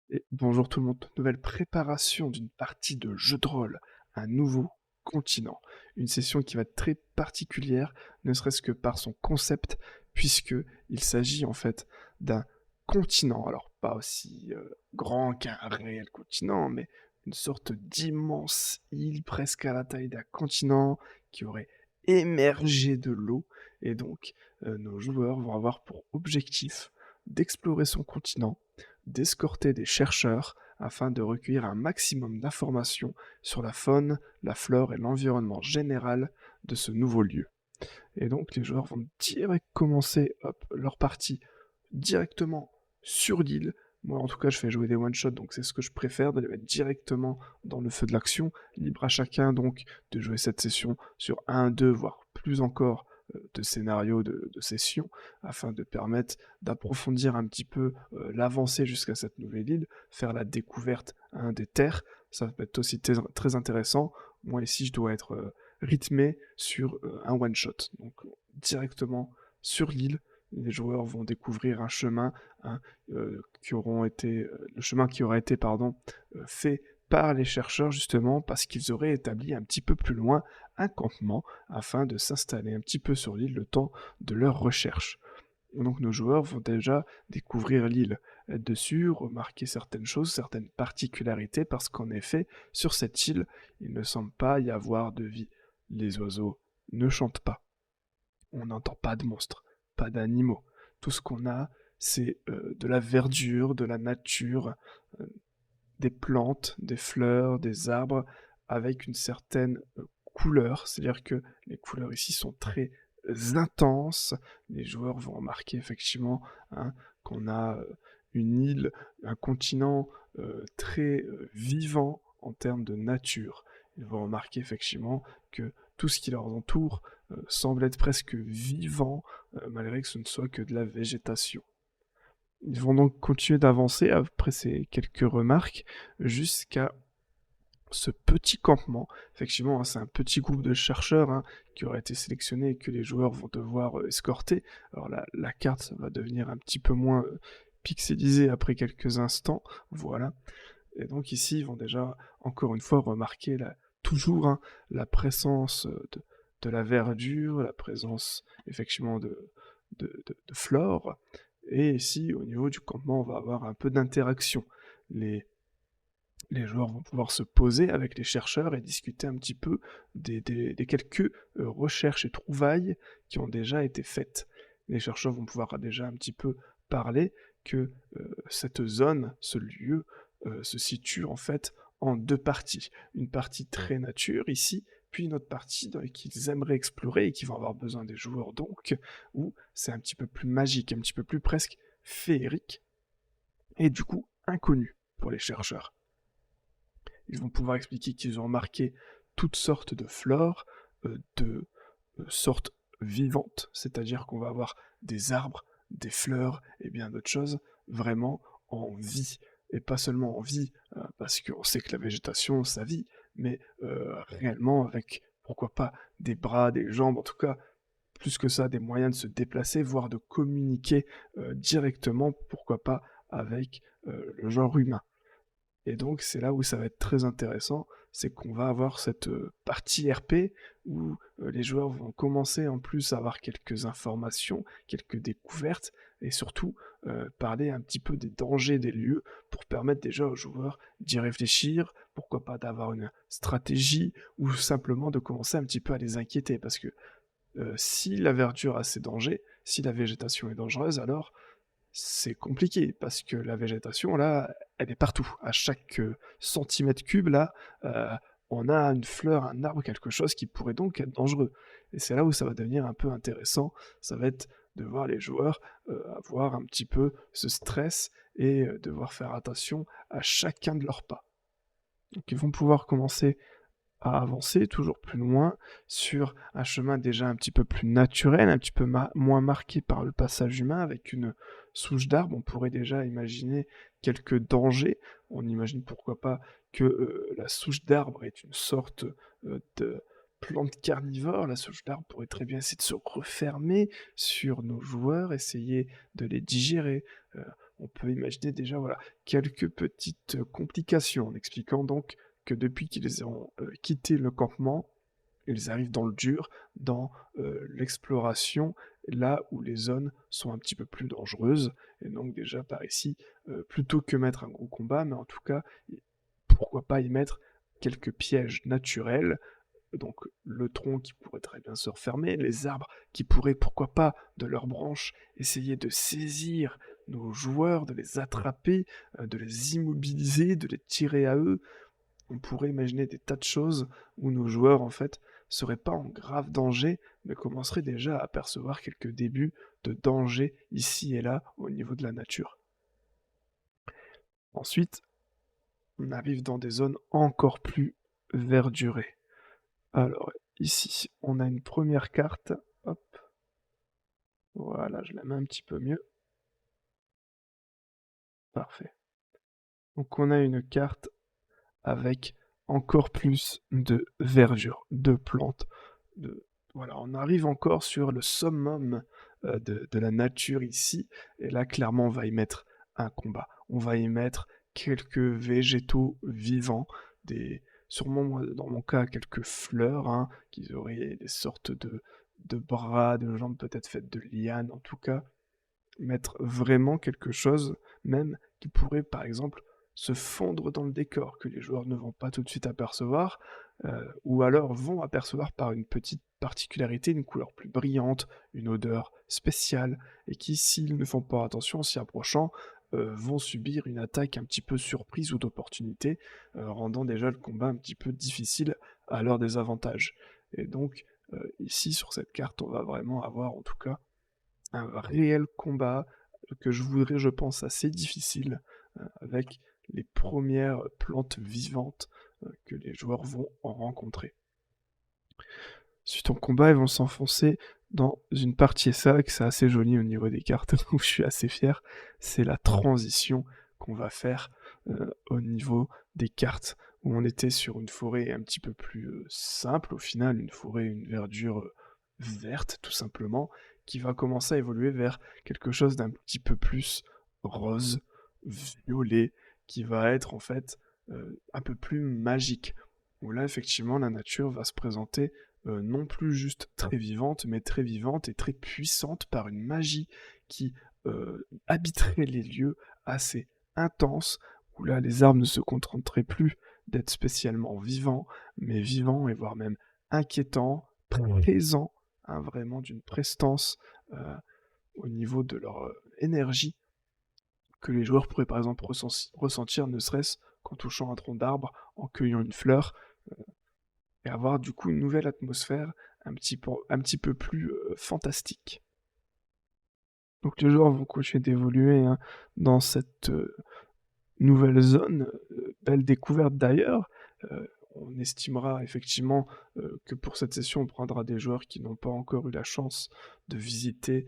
Et bonjour tout le monde, nouvelle préparation d'une partie de jeu de rôle, un nouveau continent. Une session qui va être très particulière, ne serait-ce que par son concept, puisque il s'agit en fait d'un continent. Alors pas aussi grand qu'un réel continent, mais une sorte d'immense île presque à la taille d'un continent qui aurait émergé de l'eau. Et donc nos joueurs vont avoir pour objectif d'explorer son continent, d'escorter des chercheurs afin de recueillir un maximum d'informations sur la faune, la flore et l'environnement général de ce nouveau lieu. Et donc les joueurs vont direct commencer leur partie directement sur l'île. Moi en tout cas je fais jouer des one-shots, donc c'est ce que je préfère, de les mettre directement dans le feu de l'action. Libre à chacun donc de jouer cette session sur un, deux, voire plus encore de scénarios de sessions, afin de permettre d'approfondir un petit peu l'avancée jusqu'à cette nouvelle île, faire la découverte des terres. Ça peut être aussi très intéressant. Moi ici je dois être rythmé sur un one-shot. Donc directement sur l'île, les joueurs vont découvrir un chemin hein, le chemin qui aura été fait par les chercheurs justement parce qu'ils auraient établi un petit peu plus loin un campement afin de s'installer un petit peu sur l'île le temps de leur recherche. Donc nos joueurs vont déjà découvrir l'île, être dessus, remarquer certaines choses, certaines particularités, parce qu'en effet, sur cette île, il ne semble pas y avoir de vie. Les oiseaux ne chantent pas, on n'entend pas de monstres, pas d'animaux. Tout ce qu'on a, c'est de la verdure, de la nature, euh, des plantes, des fleurs, des arbres, avec une certaine couleur. C'est-à-dire que les couleurs ici sont très intenses. Les joueurs vont remarquer effectivement hein, qu'on a une île, un continent très vivant en termes de nature. Ils vont remarquer effectivement que tout ce qui leur entoure semble être presque vivant, malgré que ce ne soit que de la végétation. Ils vont donc continuer d'avancer après ces quelques remarques jusqu'à ce petit campement. Effectivement, hein, c'est un petit groupe de chercheurs hein, qui aura été sélectionné et que les joueurs vont devoir escorter. Alors la carte ça va devenir un petit peu moins pixelisée après quelques instants. Voilà. Et donc ici, ils vont déjà, encore une fois, remarquer toujours hein, la présence de la verdure, la présence effectivement de flore. Et ici, au niveau du campement, on va avoir un peu d'interaction. Les, les joueurs vont pouvoir se poser avec les chercheurs et discuter un petit peu des quelques recherches et trouvailles qui ont déjà été faites. Les chercheurs vont pouvoir déjà un petit peu parler que cette zone, ce lieu, se situe en fait en deux parties. Une partie très nature ici, puis une autre partie qu'ils aimeraient explorer et qui vont avoir besoin des joueurs donc, où c'est un petit peu plus magique, un petit peu plus presque féerique, et du coup inconnu pour les chercheurs. Ils vont pouvoir expliquer qu'ils ont remarqué toutes sortes de flore, de sortes vivantes, c'est-à-dire qu'on va avoir des arbres, des fleurs et bien d'autres choses vraiment en vie. Et pas seulement en vie, parce qu'on sait que la végétation, ça vit, mais réellement avec, pourquoi pas, des bras, des jambes, en tout cas, plus que ça, des moyens de se déplacer, voire de communiquer directement, pourquoi pas, avec le genre humain. Et donc c'est là où ça va être très intéressant, c'est qu'on va avoir cette partie RP où les joueurs vont commencer en plus à avoir quelques informations, quelques découvertes, et surtout parler un petit peu des dangers des lieux pour permettre déjà aux joueurs d'y réfléchir, pourquoi pas d'avoir une stratégie, ou simplement de commencer un petit peu à les inquiéter, parce que si la verdure a ses dangers, si la végétation est dangereuse, alors c'est compliqué parce que la végétation là, elle est partout. À chaque centimètre cube là, euh, on a une fleur, un arbre, quelque chose qui pourrait donc être dangereux. Et c'est là où ça va devenir un peu intéressant. Ça va être de voir les joueurs avoir un petit peu ce stress et devoir faire attention à chacun de leurs pas. Donc ils vont pouvoir commencer à avancer toujours plus loin sur un chemin déjà un petit peu plus naturel, un petit peu moins marqué par le passage humain, avec une souche d'arbre. On pourrait déjà imaginer quelques dangers. On imagine pourquoi pas que la souche d'arbre est une sorte de plante carnivore. La souche d'arbre pourrait très bien essayer de se refermer sur nos joueurs, essayer de les digérer. on peut imaginer déjà, voilà, quelques petites complications en expliquant donc que depuis qu'ils ont quitté le campement, ils arrivent dans le dur, dans l'exploration, là où les zones sont un petit peu plus dangereuses. Et donc déjà par ici, plutôt que mettre un gros combat, mais en tout cas, pourquoi pas y mettre quelques pièges naturels, donc le tronc qui pourrait très bien se refermer, les arbres qui pourraient, pourquoi pas, de leurs branches, essayer de saisir nos joueurs, de les attraper, de les immobiliser, de les tirer à eux. On pourrait imaginer des tas de choses où nos joueurs, en fait, seraient pas en grave danger, mais commenceraient déjà à apercevoir quelques débuts de danger ici et là au niveau de la nature. Ensuite, on arrive dans des zones encore plus verdurées. Alors, ici, on a une première carte. Hop, voilà, je la mets un petit peu mieux. Parfait. Donc, on a une carte avec encore plus de verdure, de plantes. De... Voilà, on arrive encore sur le summum de la nature ici. Et là, clairement, on va y mettre un combat. On va y mettre quelques végétaux vivants, sûrement moi, dans mon cas, quelques fleurs, hein, qui auraient des sortes de bras, de jambes peut-être faites de lianes, en tout cas, mettre vraiment quelque chose, même qui pourrait par exemple se fondre dans le décor, que les joueurs ne vont pas tout de suite apercevoir, ou alors vont apercevoir par une petite particularité, une couleur plus brillante, une odeur spéciale, et qui, s'ils ne font pas attention en s'y approchant, vont subir une attaque un petit peu surprise ou d'opportunité, rendant déjà le combat un petit peu difficile à leur désavantage. Et donc, ici, sur cette carte, on va vraiment avoir en tout cas un réel combat que je voudrais, je pense, assez difficile, avec les premières plantes vivantes que les joueurs vont en rencontrer. Suite au combat, ils vont s'enfoncer dans une partie, et c'est vrai que c'est assez joli au niveau des cartes, où je suis assez fier, c'est la transition qu'on va faire au niveau des cartes, où on était sur une forêt un petit peu plus simple, au final, une forêt, une verdure verte, tout simplement, qui va commencer à évoluer vers quelque chose d'un petit peu plus rose, violet, qui va être en fait un peu plus magique, où là, effectivement, la nature va se présenter non plus juste très vivante, mais très vivante et très puissante par une magie qui habiterait les lieux assez intense, où là les arbres ne se contenteraient plus d'être spécialement vivants, mais vivants et voire même inquiétants, présents, hein, vraiment d'une prestance au niveau de leur énergie que les joueurs pourraient par exemple ressentir ne serait-ce qu'en touchant un tronc d'arbre, en cueillant une fleur, et avoir du coup une nouvelle atmosphère un petit peu plus fantastique. Donc les joueurs vont continuer d'évoluer, hein, dans cette nouvelle zone, belle découverte d'ailleurs. On estimera effectivement que pour cette session, on prendra des joueurs qui n'ont pas encore eu la chance de visiter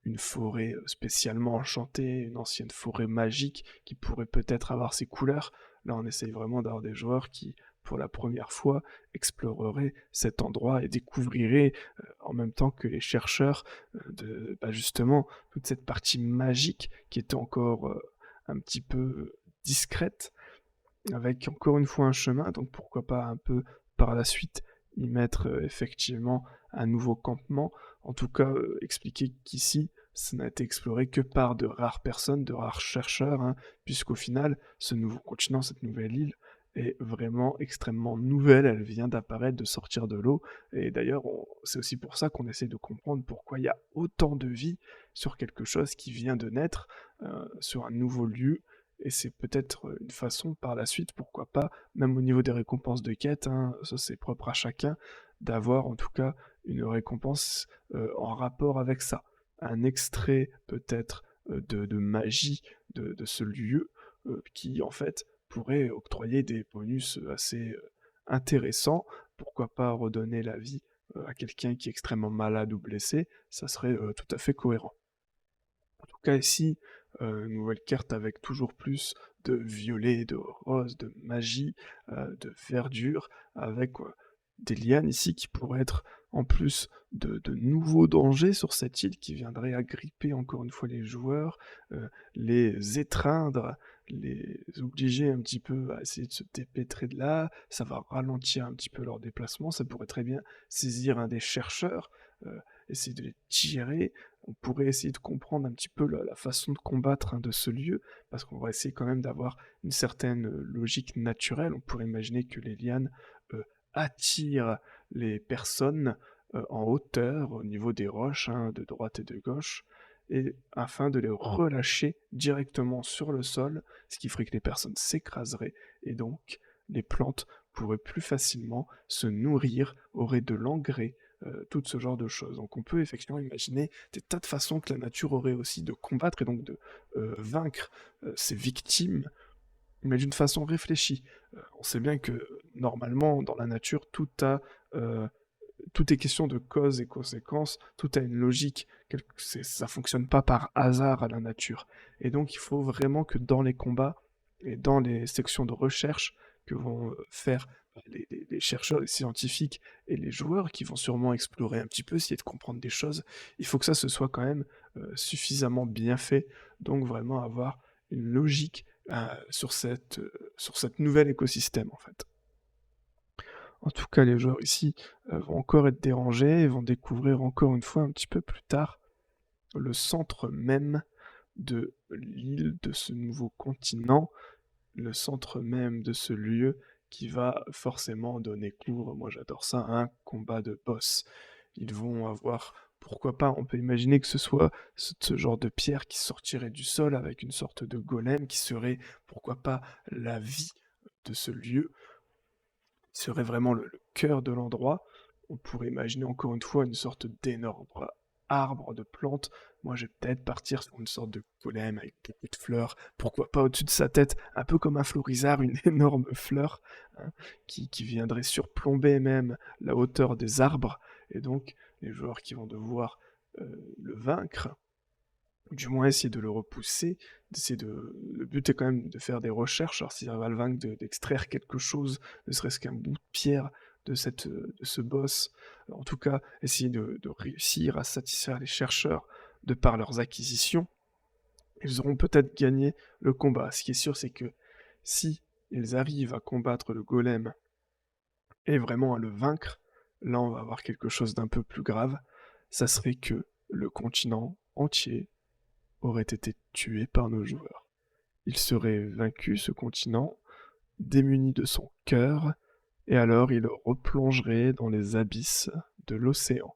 une forêt spécialement enchantée, une ancienne forêt magique qui pourrait peut-être avoir ses couleurs. Là, on essaye vraiment d'avoir des joueurs qui, pour la première fois, exploreraient cet endroit et découvriraient, en même temps que les chercheurs, justement, toute cette partie magique qui était encore un petit peu discrète, avec encore une fois un chemin, donc pourquoi pas un peu par la suite y mettre effectivement un nouveau campement. En tout cas, expliquer qu'ici, ça n'a été exploré que par de rares personnes, de rares chercheurs, hein, puisqu'au final, ce nouveau continent, cette nouvelle île, est vraiment extrêmement nouvelle, elle vient d'apparaître, de sortir de l'eau, et d'ailleurs, c'est aussi pour ça qu'on essaie de comprendre pourquoi il y a autant de vie sur quelque chose qui vient de naître, sur un nouveau lieu, et c'est peut-être une façon par la suite, pourquoi pas, même au niveau des récompenses de quête, hein, ça c'est propre à chacun, d'avoir en tout cas une récompense en rapport avec ça. Un extrait peut-être de magie de ce lieu qui en fait pourrait octroyer des bonus assez intéressants. Pourquoi pas redonner la vie à quelqu'un qui est extrêmement malade ou blessé, ça serait tout à fait cohérent. En tout cas ici, une nouvelle carte avec toujours plus de violet, de rose, de magie, de verdure, avec des lianes ici qui pourraient être en plus de nouveaux dangers sur cette île qui viendraient agripper encore une fois les joueurs, les étreindre, les obliger un petit peu à essayer de se dépêtrer de là, ça va ralentir un petit peu leur déplacement, ça pourrait très bien saisir un des chercheurs, essayer de les tirer, on pourrait essayer de comprendre un petit peu la façon de combattre de ce lieu, parce qu'on va essayer quand même d'avoir une certaine logique naturelle, on pourrait imaginer que les lianes attirent les personnes en hauteur, au niveau des roches, de droite et de gauche, et afin de les relâcher directement sur le sol, ce qui ferait que les personnes s'écraseraient, et donc les plantes pourraient plus facilement se nourrir, auraient de l'engrais, tout ce genre de choses. Donc on peut effectivement imaginer des tas de façons que la nature aurait aussi de combattre et donc de vaincre ses victimes, mais d'une façon réfléchie. On sait bien que normalement dans la nature tout est question de cause et conséquences, tout a une logique, ça fonctionne pas par hasard à la nature. Et donc il faut vraiment que dans les combats et dans les sections de recherche que vont faire les chercheurs, les scientifiques et les joueurs qui vont sûrement explorer un petit peu, essayer de comprendre des choses, il faut que ça se soit quand même suffisamment bien fait, donc vraiment avoir une logique sur cette nouvel écosystème en fait. En tout cas, les joueurs ici vont encore être dérangés et vont découvrir encore une fois un petit peu plus tard le centre même de l'île, de ce nouveau continent, le centre même de ce lieu qui va forcément donner cours, moi j'adore ça, à un combat de boss. Ils vont avoir, pourquoi pas, on peut imaginer que ce soit ce genre de pierre qui sortirait du sol avec une sorte de golem qui serait, pourquoi pas, la vie de ce lieu, serait vraiment le cœur de l'endroit. On pourrait imaginer encore une fois une sorte d'énorme arbre de plantes. Moi, je vais peut-être partir sur une sorte de golem avec beaucoup de fleurs. Pourquoi pas au-dessus de sa tête, un peu comme un florizard, une énorme fleur hein, qui viendrait surplomber même la hauteur des arbres. Et donc, les joueurs qui vont devoir le vaincre, du moins essayer de le repousser, Le but est quand même de faire des recherches, alors s'il arrive à le vaincre, d'extraire quelque chose, ne serait-ce qu'un bout de pierre de ce boss. En tout cas, essayer de réussir à satisfaire les chercheurs de par leurs acquisitions. Ils auront peut-être gagné le combat. Ce qui est sûr, c'est que si ils arrivent à combattre le golem et vraiment à le vaincre, là on va avoir quelque chose d'un peu plus grave. Ça serait que le continent entier aurait été tué par nos joueurs. Il serait vaincu, ce continent, démuni de son cœur, et alors il replongerait dans les abysses de l'océan.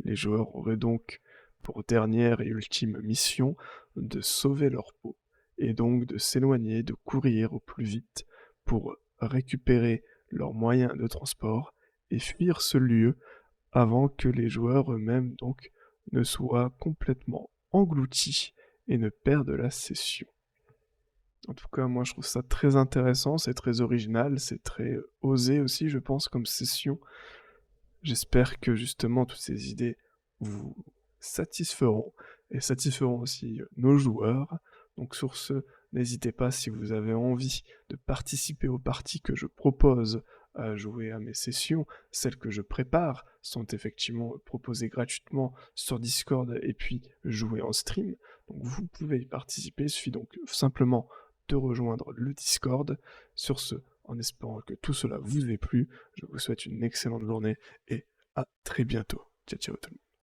Les joueurs auraient donc pour dernière et ultime mission de sauver leur peau, et donc de s'éloigner, de courir au plus vite pour récupérer leurs moyens de transport et fuir ce lieu avant que les joueurs eux-mêmes donc ne soient complètement engloutis et ne perdent la session. En tout cas, moi je trouve ça très intéressant, c'est très original, c'est très osé aussi, je pense, comme session. J'espère que justement toutes ces idées vous satisferont et satisferont aussi nos joueurs. Donc sur ce, n'hésitez pas si vous avez envie de participer aux parties que je propose à jouer à mes sessions. Celles que je prépare sont effectivement proposées gratuitement sur Discord et puis jouées en stream. Donc vous pouvez y participer, il suffit donc simplement de rejoindre le Discord. Sur ce, en espérant que tout cela vous ait plu, je vous souhaite une excellente journée et à très bientôt. Ciao ciao tout le monde.